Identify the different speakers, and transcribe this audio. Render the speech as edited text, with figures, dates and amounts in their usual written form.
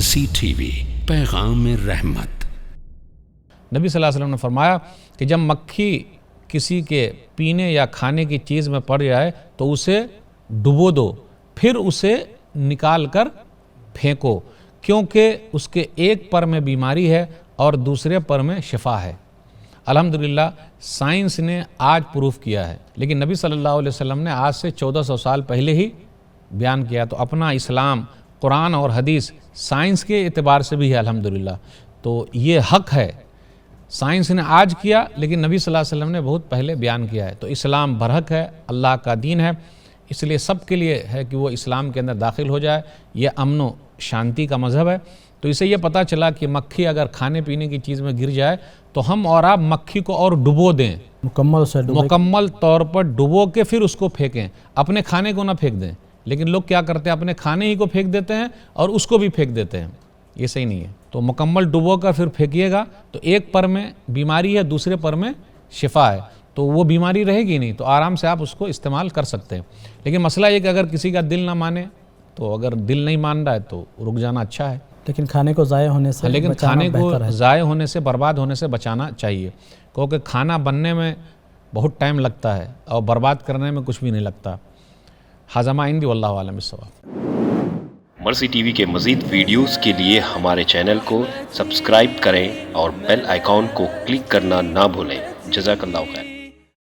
Speaker 1: مرسی T V, پیغام رحمت۔
Speaker 2: نبی صلی اللہ علیہ وسلم نے فرمایا کہ جب مکھی کسی کے پینے یا کھانے کی چیز میں پڑ جائے تو اسے ڈبو دو، پھر اسے نکال کر پھینکو، کیونکہ اس کے ایک پر میں بیماری ہے اور دوسرے پر میں شفا ہے۔ الحمدللہ سائنس نے آج پروف کیا ہے، لیکن نبی صلی اللہ علیہ وسلم نے آج سے 1400 سال پہلے ہی بیان کیا۔ تو اپنا اسلام، قرآن اور حدیث سائنس کے اعتبار سے بھی ہے الحمدللہ، تو یہ حق ہے۔ سائنس نے آج کیا لیکن نبی صلی اللہ علیہ وسلم نے بہت پہلے بیان کیا ہے۔ تو اسلام برحق ہے، اللہ کا دین ہے، اس لیے سب کے لیے ہے کہ وہ اسلام کے اندر داخل ہو جائے۔ یہ امن و شانتی کا مذہب ہے۔ تو اسے یہ پتہ چلا کہ مکھی اگر کھانے پینے کی چیز میں گر جائے تو ہم اور آپ مکھی کو اور ڈبو دیں، مکمل طور پر ڈبو کے پھر اس کو پھینکیں، اپنے کھانے کو نہ پھینک دیں۔ لیکن لوگ کیا کرتے ہیں، اپنے کھانے ہی کو پھینک دیتے ہیں اور اس کو بھی پھینک دیتے ہیں، یہ صحیح نہیں ہے۔ تو مکمل ڈبو کر پھر پھینکیے گا تو ایک پر میں بیماری ہے، دوسرے پر میں شفا ہے، تو وہ بیماری رہے گی نہیں، تو آرام سے آپ اس کو استعمال کر سکتے ہیں۔ لیکن مسئلہ یہ کہ اگر کسی کا دل نہ مانے، تو اگر دل نہیں مان رہا ہے تو رک جانا اچھا ہے،
Speaker 3: لیکن کھانے کو ضائع ہونے سے
Speaker 2: لیکن
Speaker 3: بچانا
Speaker 2: کھانے کو
Speaker 3: بہتر ہے۔
Speaker 2: ضائع ہونے سے، برباد ہونے سے بچانا چاہیے، کیونکہ کھانا بننے میں بہت ٹائم لگتا ہے اور برباد کرنے میں کچھ بھی نہیں لگتا۔ ھذا ما عندی واللہ اعلم بالصواب۔
Speaker 4: مرسی ٹی وی کے مزید ویڈیوز کے لیے ہمارے چینل کو سبسکرائب کریں اور بیل آئیکن کو کلک کرنا نہ بھولیں۔ جزاک اللہ خیر۔